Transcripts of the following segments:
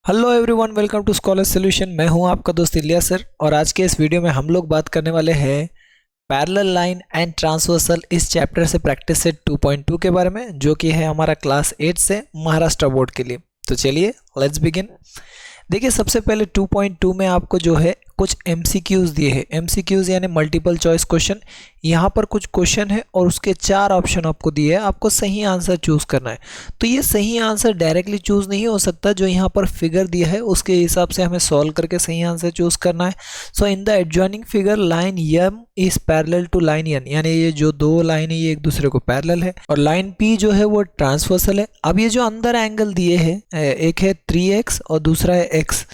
Hello everyone, welcome to scholar solution. मैं हूं आपका दोस्त इलिया सर और आज के इस वीडियो में हम लोग बात करने वाले हैं पैरेलल लाइन एंड ट्रांसवर्सल इस चैप्टर से प्रैक्टिस सेट 2.2 के बारे में, जो कि है हमारा क्लास 8 से महाराष्ट्र बोर्ड के लिए। तो चलिए लेट्स बिगिन। देखिए, सबसे पहले 2.2 में आपको जो है कुछ MCQs दिए हैं। MCQs यानी मल्टीपल चॉइस क्वेश्चन। यहाँ पर कुछ क्वेश्चन है और उसके 4 ऑप्शन आपको दिए हैं, आपको सही आंसर चूज करना है। तो ये सही आंसर डायरेक्टली चूज नहीं हो सकता, जो यहाँ पर फिगर दिया है उसके हिसाब से हमें सॉल्व करके सही आंसर चूज करना है। So in the adjoining figure line M is parallel to line N, यानी ये जो दो लाइन है ये एक दूसरे को पैरेलल है, और लाइन P जो है वो ट्रांसवर्सल है। अब ये जो अंदर एंगल दिए हैं, एक है 3x और दूसरा है x।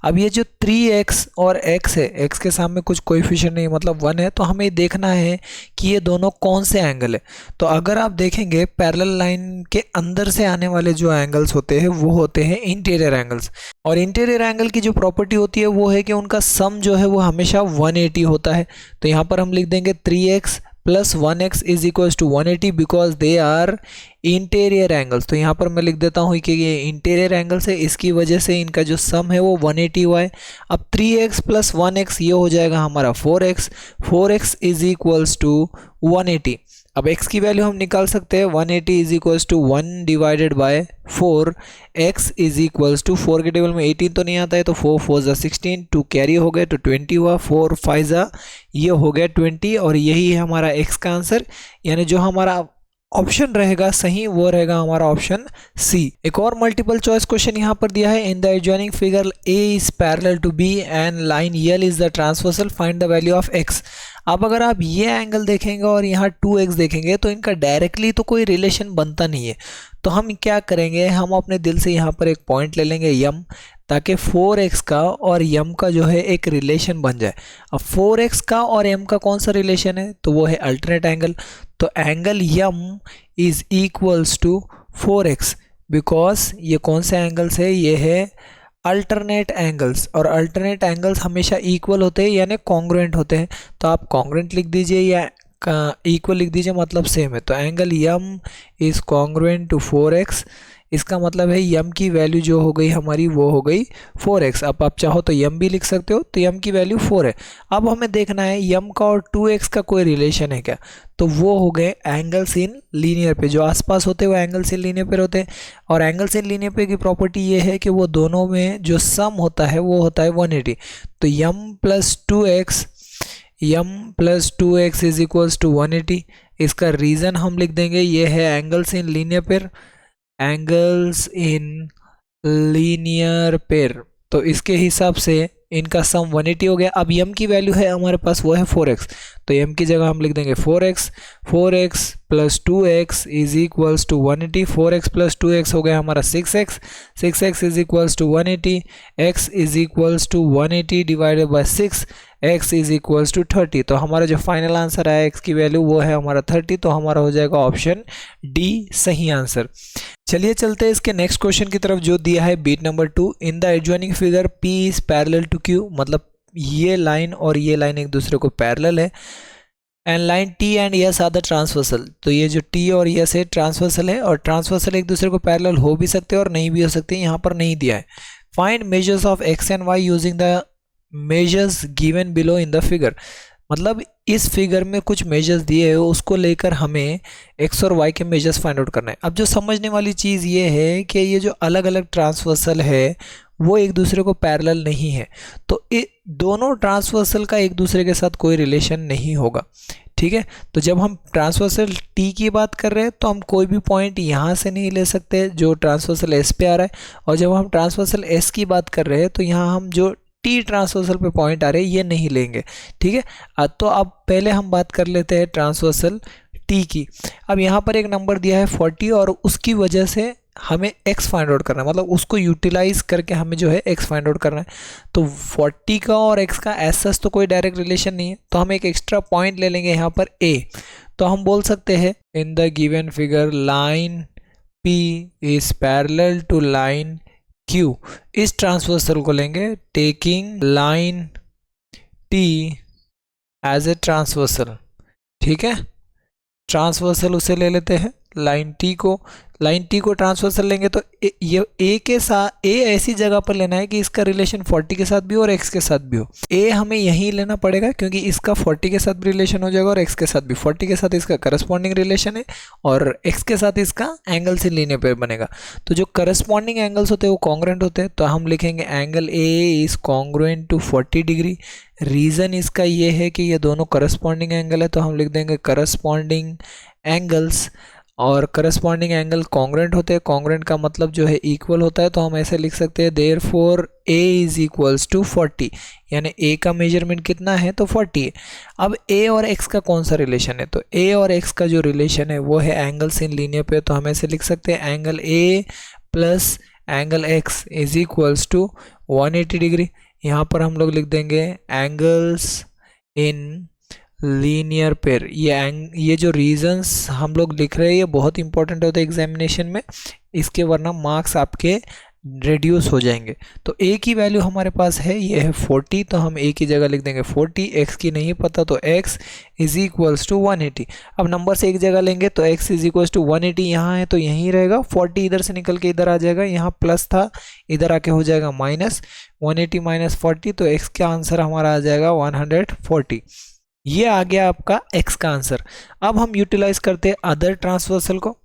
अब ये जो 3x और x है, x के सामने कुछ कोएफिशिएंट नहीं मतलब 1 है, तो हमें देखना है कि ये दोनों कौन से एंगल है। तो अगर आप देखेंगे पैरेलल लाइन के अंदर से आने वाले जो एंगल्स होते हैं वो होते हैं इंटीरियर एंगल्स, और इंटीरियर एंगल की जो प्रॉपर्टी होती है वो है कि उनका सम जो है वो हमेशा 180 होता है। तो यहाँ पर हम लिख देंगे 3x plus 1x is equals to 180 because they are interior angles. तो यहाँ पर मैं लिख देता हूँ कि ये इंटीरियर एंगल्स है, इसकी वजह से इनका जो सम है वो 180 हुआ है। अब 3x प्लस 1x ये हो जाएगा हमारा 4x। 4x is equals to 180। अब x की वैल्यू हम निकाल सकते हैं, 180 is equals to 1 divided by 4। x is equals to 4 के टेबल में 18 तो नहीं आता है, तो 4 4 ज़ा 16, 2 कैरी हो गए तो 20 हुआ, 4 5 ज़ा ये हो गया 20, और यही है हमारा x का आंसर। यानी जो हमारा ऑप्शन रहेगा सही वो रहेगा हमारा ऑप्शन सी। एक और मल्टीपल चॉइस क्वेश्चन यहाँ पर दिया है, in the adjoining figure A is parallel to B and line L is the transversal, find the value of x। अब अगर आप ये एंगल देखेंगे और यहाँ 2x देखेंगे तो इनका डायरेक्टली तो कोई रिलेशन बनता नहीं है। तो हम क्या करेंगे, हम अपने दिल से यहाँ पर एक पॉइंट ले लेंगे m, ताकि 4x का और m का जो है एक रिलेशन बन जाए। अब 4x का और m का कौन सा रिलेशन है, तो वो है अल्टरनेट एंगल। तो angle m is equals to 4x, because ये कौन से एंगल्स है, ये है अल्टरनेट एंगल्स, और अल्टरनेट एंगल्स हमेशा इक्वल होते हैं यानी कॉन्ग्रुएंट होते हैं। तो आप कॉन्ग्रुएंट लिख दीजिए या इक्वल लिख दीजिए, मतलब सेम है। तो angle m is congruent to 4x, इसका मतलब है m की वैल्यू जो हो गई हमारी वो हो गई 4x। अब आप चाहो तो m भी लिख सकते हो, तो m की वैल्यू 4 है। अब हमें देखना है m का और 2x का कोई रिलेशन है क्या, तो वो हो गए एंगल्स इन लीनियर पे, जो आसपास होते हैं वो एंगल्स इन लीनियर पे होते हैं। और एंगल्स इन लीनियर पे की प्रॉपर्टी ये है कि वो दोनों में जो सम होता है वो होता है 180। तो m plus 2x is equals to 180। इसका रीज़न हम लिख देंगे, ये है angles in linear pair, angles in linear pair. तो इसके हिसाब से इनका सम 180 हो गया। अब m की वैल्यू है हमारे पास वो है 4x, तो m की जगह हम लिख देंगे 4x plus 2x is equals to 180। 4x plus 2x हो गया हमारा 6x is equals to 180। x is equals to 180 divided by 6, x is equals to 30। तो हमारा जो फाइनल आंसर है x की वैल्यू वो है हमारा 30, तो हमारा हो जाएगा ऑप्शन डी सही आंसर। चलिए चलते हैं इसके नेक्स्ट क्वेश्चन की तरफ, जो दिया है bit number 2। In the adjoining figure P is parallel to Q, मतलब ये लाइन और ये लाइन एक दूसरे को पैरेलल है, and line T and S are the transversal. तो ये जो T और S है ट्रांसवर्सल है, और ट्रांसवर्सल एक दूसरे को पैरेलल हो भी सकते हैं और नहीं भी हो सकते हैं, यहाँ पर नहीं दिया है। Find measures of x and y using the measures given below in the figure. मतलब इस फिगर में कुछ मेजर्स दिए हैं, उसको लेकर हमें x और y के मेजर्स फाइंड आउट करना है। अब जो समझने वाली चीज़ ये है कि ये जो अलग अलग ट्रांसवर्सल है वो एक दूसरे को पैरेलल नहीं है, तो दोनों ट्रांसवर्सल का एक दूसरे के साथ कोई रिलेशन नहीं होगा। ठीक है, तो जब हम ट्रांसवर्सल T की बात कर रहे हैं तो हम कोई भी पॉइंट यहाँ से नहीं ले सकते जो ट्रांसवर्सल S पे आ रहा है, और जब हम ट्रांसवर्सल S की बात कर रहे हैं तो यहाँ हम जो T ट्रांसवर्सल पे पॉइंट आ रहे हैं ये नहीं लेंगे। ठीक है, तो अब पहले हम बात कर लेते हैं ट्रांसवर्सल T की। अब यहाँ पर एक नंबर दिया है 40, और उसकी वजह से हमें x फाइंड आउट करना है, मतलब उसको यूटिलाइज करके हमें जो है x फाइंड आउट करना है। तो 40 का और x का ऐसा तो कोई डायरेक्ट रिलेशन नहीं है, तो हम एक एक्स्ट्रा पॉइंट ले लेंगे यहाँ पर a। तो हम बोल सकते हैं in the given figure line P is parallel to line Q। इस ट्रांसवर्सल को लेंगे taking line T as a transversal. ठीक है, ट्रांसवर्सल उसे ले लेते हैं लाइन टी को ट्रांसवर्सल लेंगे तो ये ए के साथ ए ऐसी जगह पर लेना है कि इसका रिलेशन 40 के साथ भी हो और x के साथ भी हो। ए हमें यहीं लेना पड़ेगा क्योंकि इसका 40 के साथ भी रिलेशन हो जाएगा और x के साथ भी। 40 के साथ इसका करस्पॉन्डिंग रिलेशन है और x के साथ इसका एंगल से लीनियर पेयर बनेगा। तो जो करस्पॉन्डिंग एंगल्स होते हैं वो कॉन्ग्रुएंट होते हैं, तो हम लिखेंगे angle A is congruent to 40 degree. Reason इसका ये है कि ये दोनों करस्पॉन्डिंग एंगल है, तो हम लिख देंगे करस्पॉन्डिंग एंगल्स, और करस्पॉन्डिंग एंगल कॉन्ग्रुएंट होते हैं। कॉन्ग्रुएंट का मतलब जो है इक्वल होता है, तो हम ऐसे लिख सकते हैं therefore a is equals to 40, यानी a का मेजरमेंट कितना है तो 40 है। अब a और x का कौन सा रिलेशन है, तो a और x का जो रिलेशन है वो है एंगल्स इन लीनियर पे, तो हम ऐसे लिख सकते हैं angle a plus angle x is equals to 180 degree. यहाँ पर हम लोग लिख देंगे एंगल्स इन लीनियर पेयर। ये जो रीजंस हम लोग लिख रहे हैं ये बहुत इंपॉर्टेंट होता है एग्जामिनेशन में, इसके वरना मार्क्स आपके रिड्यूस हो जाएंगे। तो a की वैल्यू हमारे पास है, ये है 40, तो हम a की जगह लिख देंगे 40, x की नहीं पता तो x इज इक्वल्स टू 180। अब नंबर से एक जगह लेंगे तो x इज इक्वल्स टू 180 यहाँ है तो यहीं रहेगा, 40 इधर से निकल के इधर आ जाएगा, यहाँ प्लस था इधर आके हो जाएगा माइनस, 180 माइनस 40, तो x का आंसर हमारा आ जाएगा 140। ये आ गया आपका x का आंसर। अब हम यूटिलाइज करते हैं अदर ट्रांसवर्सल को।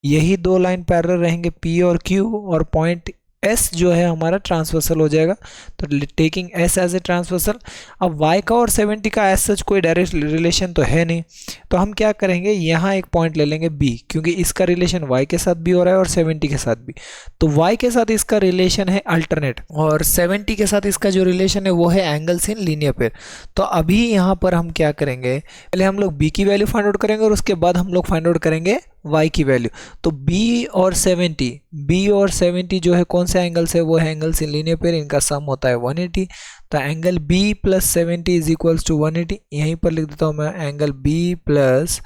यही दो लाइन पैरेलल रहेंगे P और Q, और पॉइंट S जो है हमारा ट्रांसवर्सल हो जाएगा, तो taking S as a transversal. अब Y का और 70 का एज सच कोई डायरेक्ट रिलेशन तो है नहीं, तो हम क्या करेंगे यहाँ एक पॉइंट ले लेंगे B, क्योंकि इसका रिलेशन Y के साथ भी हो रहा है और 70 के साथ भी, तो Y के साथ इसका रिलेशन है अल्टरनेट और 70 के साथ इसका जो रिलेशन है वो है एंगल्स इन लीनियर पेयर। तो अभी यहाँ पर हम क्या करेंगे, पहले हम लोग B की वैल्यू फाइंड आउट करेंगे और उसके बाद हम लोग फाइंड आउट करेंगे y की वैल्यू। तो b और 70 जो है कौन से एंगल्स है, वो है एंगल्स इन लीनियर पेयर, इनका सम होता है 180। तो angle b plus 70 is equals to 180, यहीं पर लिख देता हूँ मैं angle b plus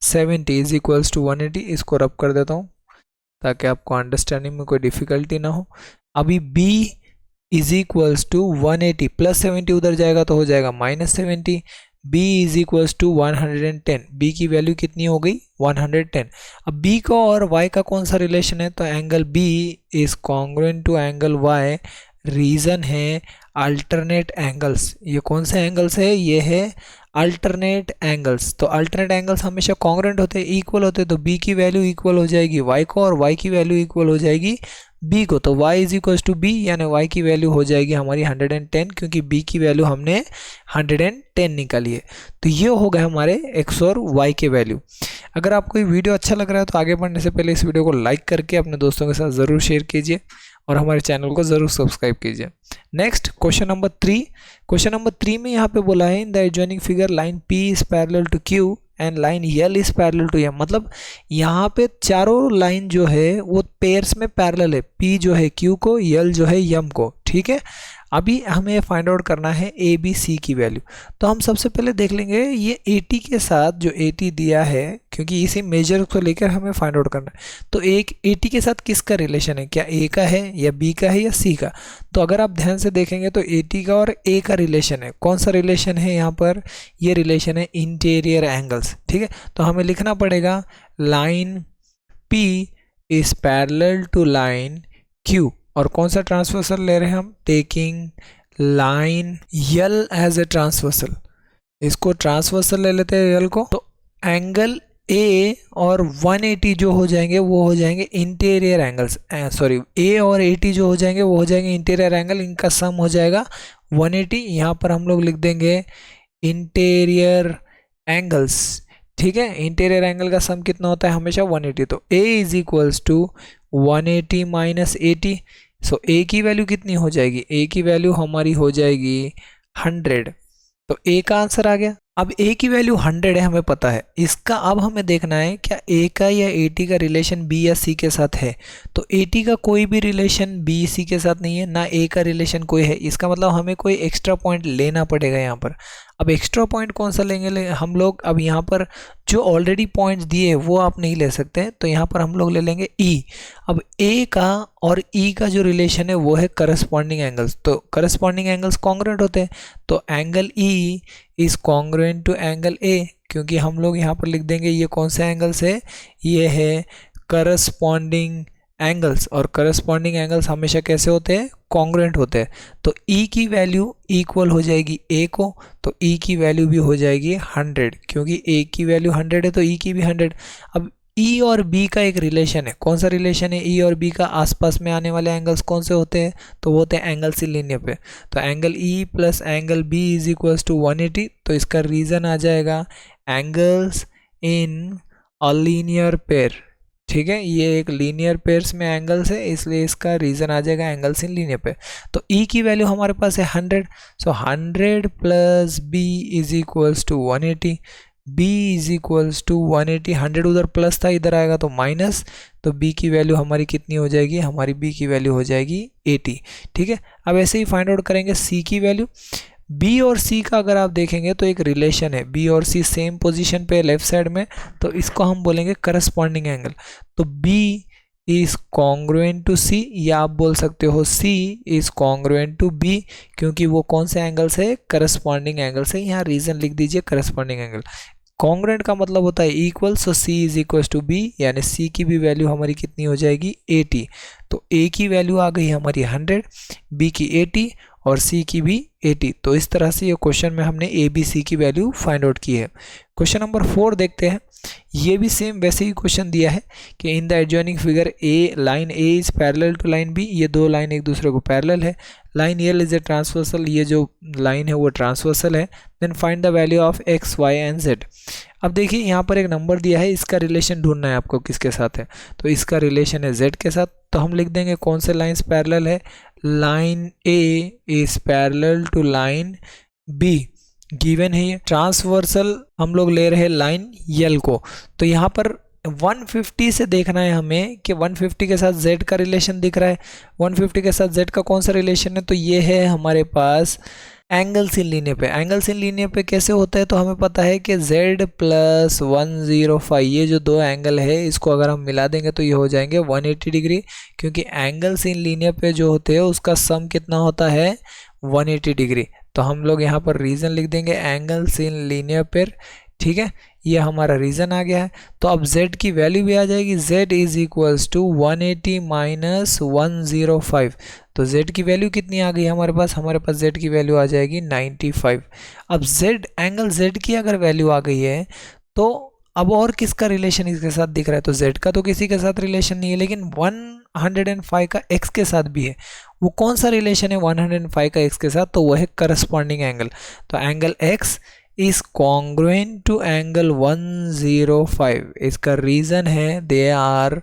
70 is equals to 180। इसको रब कर देता हूँ ताकि आपको अंडरस्टैंडिंग में कोई डिफिकल्टी ना हो। अभी b is equals to 180 plus 70 उधर जाएगा तो हो जाएगा minus 70, b is equals to 110। b की वैल्यू कितनी हो गई 110। अब b का और y का कौन सा रिलेशन है, तो angle b is congruent to angle y। Reason है अल्टरनेट एंगल्स। ये कौन से एंगल्स है, ये है अल्टरनेट एंगल्स। तो अल्टरनेट एंगल्स हमेशा कॉन्ग्रुएंट होते हैं, इक्वल होते हैं, तो b की वैल्यू इक्वल हो जाएगी y को और y की वैल्यू इक्वल हो जाएगी b को। तो y is equal to b, यानी y की वैल्यू हो जाएगी हमारी 110, क्योंकि b की वैल्यू हमने 110 निकाली है। तो ये हो गए हमारे x और y के वैल्यू। अगर आपको ये वीडियो अच्छा लग रहा है तो आगे बढ़ने से पहले इस वीडियो को लाइक करके अपने दोस्तों के साथ ज़रूर शेयर कीजिए और हमारे चैनल को ज़रूर सब्सक्राइब कीजिए। Next question number 3। Question number 3 में यहाँ पे बोला है in the adjoining figure line P is parallel to Q and line L is parallel to M। मतलब यहाँ पे चारों लाइन जो है वो पेयर्स में पैरेलल है, P जो है Q को, L जो है M को, ठीक है। अभी हमें फाइंड आउट करना है ए बी सी की वैल्यू। तो हम सबसे पहले देख लेंगे ये 80 के साथ जो 80 दिया है, क्योंकि इसी मेजर को लेकर हमें फाइंड आउट करना है। तो एक 80 के साथ किसका रिलेशन है, क्या ए का है या बी का है या सी का। तो अगर आप ध्यान से देखेंगे तो 80 का और ए का रिलेशन है। कौन सा रिलेशन है यहाँ पर, ये रिलेशन है इंटीरियर एंगल्स, ठीक है। तो हमें लिखना पड़ेगा line P is parallel to line Q, और कौन सा ट्रांसवर्सल ले रहे हैं हम, taking line L as a transversal. इसको ट्रांसवर्सल ले लेते हैं L को। तो एंगल A और 180 जो हो जाएंगे वो हो जाएंगे इंटीरियर एंगल्स, सॉरी A और 80 जो हो जाएंगे वो हो जाएंगे इंटीरियर एंगल, इनका सम हो जाएगा 180। यहाँ पर हम लोग लिख देंगे इंटीरियर एंगल्स, ठीक है। इंटीरियर एंगल का सम कितना होता है हमेशा 180। तो A is equals to 180 minus 80। So A की वैल्यू कितनी हो जाएगी, A की वैल्यू हमारी हो जाएगी 100। तो A का आंसर आ गया। अब A की वैल्यू 100 है, हमें पता है। इसका अब हमें देखना है क्या A का या 80 का रिलेशन B या C के साथ है। तो 80 का कोई भी रिलेशन B C के साथ नहीं है, ना A का रिलेशन कोई है। इसका मतलब हमें कोई एक्स्ट्रा पॉइंट लेना पड़ेगा यहाँ पर। अब एक्स्ट्रा पॉइंट कौन सा लेंगे हम लोग, अब यहाँ पर जो ऑलरेडी पॉइंट्स दिए वो आप नहीं ले सकते हैं, तो यहाँ पर हम लोग ले लेंगे ई। अब ए का और ई का जो रिलेशन है वो है करस्पॉन्डिंग एंगल्स, तो करस्पॉन्डिंग एंगल्स कॉन्ग्रुएंट होते हैं, तो angle E is congruent to angle A, क्योंकि हम लोग यहाँ पर लिख देंगे ये कौन से एंगल्स है, ये है करस्पॉन्डिंग एंगल्स, और करस्पॉन्डिंग एंगल्स हमेशा कैसे होते हैं, कॉन्ग्रुएंट होते हैं। तो E की वैल्यू इक्वल हो जाएगी A को, तो E की वैल्यू भी हो जाएगी 100, क्योंकि A की वैल्यू 100 है तो E की भी 100। अब E और B का एक रिलेशन है, कौन सा रिलेशन है, E और B का आसपास में आने वाले एंगल्स कौन से होते हैं, तो वो होते हैं एंगल्स इन लीनियर पे, तो angle E plus angle B is equals to 180, तो इसका रीज़न आ जाएगा angles in a linear pair, ठीक है, ये एक लीनियर पेयर्स में एंगल्स है, इसलिए इसका रीजन आ जाएगा एंगल्स इन लीनियर पेयर। तो E की वैल्यू हमारे पास है 100, so 100 plus B is equals to 180, B is equals to 180, 100 उधर प्लस था, इधर आएगा तो माइनस, तो B की वैल्यू हमारी कितनी हो जाएगी, हमारी B की वैल्यू हो जाएगी 80, ठीक है। अब ऐसे ही फाइंड आउट करेंगे C की वैल्यू। B और C का अगर आप देखेंगे तो एक रिलेशन है, B और C सेम पोजीशन पे लेफ्ट साइड में, तो इसको हम बोलेंगे करस्पॉन्डिंग एंगल, तो B is congruent to C, या आप बोल सकते हो C is congruent to B, क्योंकि वो कौन से एंगल से, करस्पॉन्डिंग एंगल से, यहाँ रीजन लिख दीजिए करस्पॉन्डिंग एंगल। कॉन्ग्रुएंट का मतलब होता है equal, so C is equal to B, यानी C की भी वैल्यू हमारी कितनी हो जाएगी 80, तो A की वैल्यू आ गई हमारी 100, B की 80 और C की भी 80, तो इस तरह से ये क्वेश्चन में हमने A B C की वैल्यू फाइंड आउट की है। क्वेश्चन नंबर 4 देखते हैं, ये भी सेम वैसे ही क्वेश्चन दिया है कि in the adjoining figure a line A is parallel to line B, ये दो लाइन एक दूसरे को पैरेलल है, line L is a transversal, ये जो लाइन है वो ट्रांसवर्सल है, then find the value of x y and z. अब देखिए यहाँ पर एक नंबर दिया है, इसका रिलेशन ढूंढना है आपको किसके साथ है, तो इसका रिलेशन है जेड के साथ, तो हम लिख देंगे कौन से लाइन्स पैरेलल है, line A is parallel to line B, given है ये ट्रांसवर्सल, हम लोग ले रहे हैं लाइन यल को, तो यहाँ पर 150 से देखना है हमें कि 150 के साथ z का रिलेशन दिख रहा है, 150 के साथ z का कौन सा रिलेशन है, तो ये है हमारे पास एंगल्स इन लीनियर पे। एंगल्स इन लीनियर पे कैसे होता है, तो हमें पता है कि z प्लस 105, ये जो दो एंगल है इसको अगर हम मिला देंगे तो ये हो जाएंगे 180 डिग्री, क्योंकि एंगल्स इन लीनियर पे जो होते हैं उसका सम कितना होता है 180 डिग्री, तो हम लोग यहाँ पर रीज़न लिख देंगे एंगल्स इन लीनियर पेयर, ठीक है, ये हमारा रीज़न आ गया है। तो अब z की वैल्यू भी आ जाएगी, z is equals to 180 minus 105, तो z की वैल्यू कितनी आ गई हमारे पास z की वैल्यू आ जाएगी 95। अब z एंगल z की अगर वैल्यू आ गई है तो अब और किसका रिलेशन इसके साथ दिख रहा है, तो z का तो किसी के साथ रिलेशन नहीं है, लेकिन 105 का x के साथ भी है। वो कौन सा रिलेशन है 105 का x के साथ, तो वह है करस्पॉन्डिंग एंगल, तो angle x is congruent to angle 105, इसका रीज़न है दे आर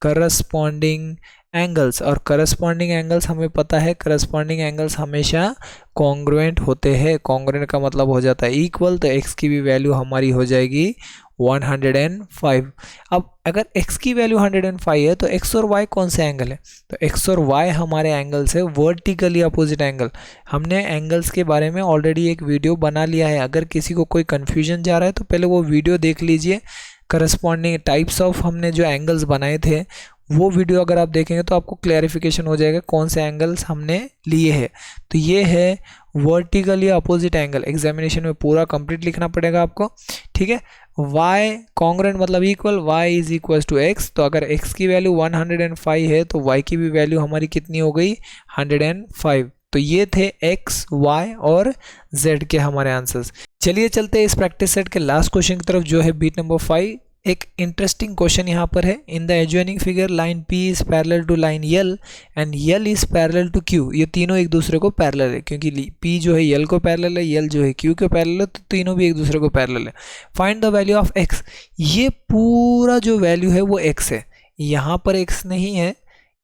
करस्पॉन्डिंग एंगल्स, और करस्पॉन्डिंग एंगल्स हमें पता है करस्पॉन्डिंग एंगल्स हमेशा कॉन्ग्रुएंट होते हैं, कॉन्ग्रुएंट का मतलब हो जाता है इक्वल, तो x की भी वैल्यू हमारी हो जाएगी 105। अब अगर x की वैल्यू 105 है तो x और y कौन से एंगल है, तो x और y हमारे एंगल्स है वर्टिकली अपोजिट एंगल। हमने एंगल्स के बारे में ऑलरेडी एक वीडियो बना लिया है, अगर किसी को कोई कन्फ्यूजन जा रहा है तो पहले वो वीडियो देख लीजिए, करस्पॉन्डिंग टाइप्स ऑफ हमने जो एंगल्स बनाए थे वो वीडियो अगर आप देखेंगे तो आपको क्लैरिफिकेशन हो जाएगा कौन से एंगल्स हमने लिए हैं। तो ये है वर्टिकली अपोजिट एंगल, एग्जामिनेशन में पूरा कंप्लीट लिखना पड़ेगा आपको, ठीक है। y कॉन्ग्रुएंट मतलब equal, y is equal to x, तो अगर x की वैल्यू 105 है तो y की भी वैल्यू हमारी कितनी हो गई 105। तो ये थे x, y और z के हमारे आंसर्स। चलिए चलते हैं इस प्रैक्टिस सेट के लास्ट क्वेश्चन की तरफ, जो है बीट नंबर 5। एक इंटरेस्टिंग क्वेश्चन यहाँ पर है, in the adjoining figure line P is parallel to line L and L is parallel to Q, ये तीनों एक दूसरे को पैरेलल है, क्योंकि P जो है L को पैरेलल है, L जो है Q को पैरेलल है, तो तीनों भी एक दूसरे को पैरेलल है। Find the value of x, ये पूरा जो वैल्यू है वो x है, यहाँ पर x नहीं है,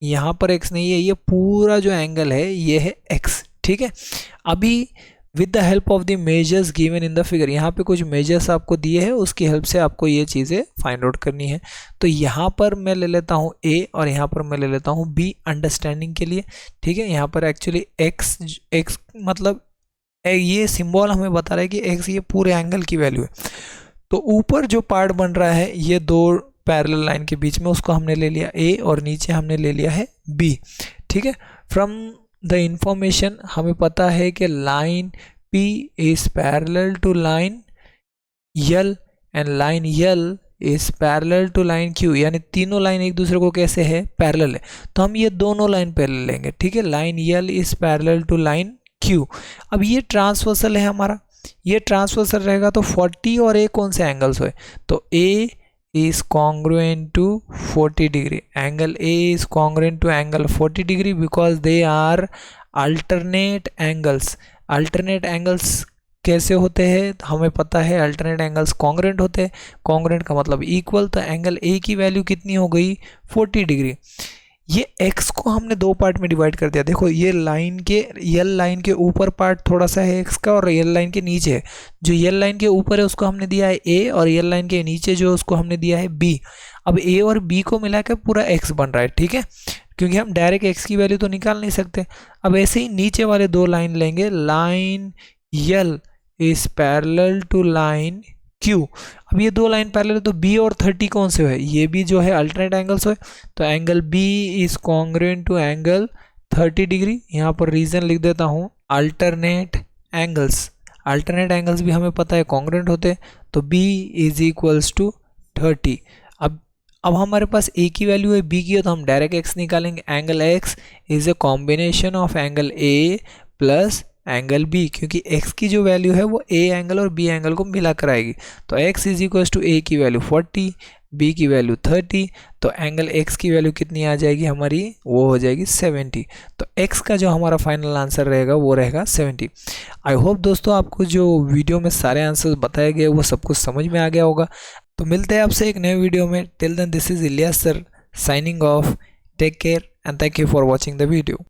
यहाँ पर x नहीं है, ये पूरा जो एंगल है ये है x, ठीक है। अभी with the help of the measures given in the figure, यहाँ पे कुछ मेजर्स आपको दिए हैं, उसकी हेल्प से आपको ये चीज़ें फाइंड आउट करनी है। तो यहाँ पर मैं ले लेता हूँ a और यहाँ पर मैं ले लेता हूँ b अंडरस्टैंडिंग के लिए, ठीक है। यहाँ पर एक्चुअली x मतलब ये सिंबल हमें बता रहा है कि x ये पूरे एंगल की वैल्यू है। तो ऊपर जो पार्ट बन रहा है ये दो पैरेलल लाइन के बीच में, उसको हमने ले लिया a और नीचे हमने ले लिया है b। ठीक है, फ्रॉम द इंफॉर्मेशन हमें पता है कि line p is parallel to line L and line L is parallel to line Q, यानी तीनों लाइन एक दूसरे को कैसे है, पैरेलल है। तो हम ये दोनों लाइन पैरेलल लेंगे। ठीक है, line L is parallel to line Q. अब ये ट्रांसवर्सल है हमारा, ये ट्रांसवर्सल रहेगा तो 40 और ए कौन से एंगल्स हुए, तो ए is congruent to 40 degree, angle A is congruent to angle 40 degree because they are alternate angles। alternate angles कैसे होते हैं, हमें पता है alternate angles congruent होते हैं, congruent का मतलब equal। तो एंगल A की वैल्यू कितनी हो गई, 40 डिग्री। ये x को हमने दो पार्ट में डिवाइड कर दिया। देखो ये लाइन के, यल लाइन के ऊपर पार्ट थोड़ा सा है x का और यल लाइन के नीचे है। जो यल लाइन के ऊपर है उसको हमने दिया है a और यल लाइन के नीचे जो उसको हमने दिया है b। अब a और b को मिलाकर पूरा x बन रहा है। ठीक है, क्योंकि हम डायरेक्ट x की वैल्यू तो निकाल नहीं सकते। अब ऐसे ही नीचे वाले दो लाइन लेंगे, line L is parallel to line Q। अब ये दो लाइन पैरेलल है तो B और 30 कौन से है, ये भी जो है अल्टरनेट एंगल्स है। तो angle B is congruent to angle 30 degree. यहाँ पर रीजन लिख देता हूँ, अल्टरनेट एंगल्स। अल्टरनेट एंगल्स भी हमें पता है कॉन्ग्रुएंट होते हैं। तो B इज इक्वल्स टू 30। अब हमारे पास A की वैल्यू है, B की है, तो हम डायरेक्ट X निकालेंगे। Angle X is a combination of angle A plus angle B, क्योंकि x की जो वैल्यू है वो a एंगल और b एंगल को मिला कर आएगी। तो x is equal to a की वैल्यू 40, b की वैल्यू 30, तो एंगल x की वैल्यू कितनी आ जाएगी हमारी, वो हो जाएगी 70। तो x का जो हमारा फाइनल आंसर रहेगा वो रहेगा 70। आई होप दोस्तों आपको जो वीडियो में सारे आंसर्स बताए गए वो सब कुछ समझ में आ गया होगा। तो मिलते हैं आपसे एक नए वीडियो में। Till then this is Ilyas sir signing off. Take care and thank you for watching the video.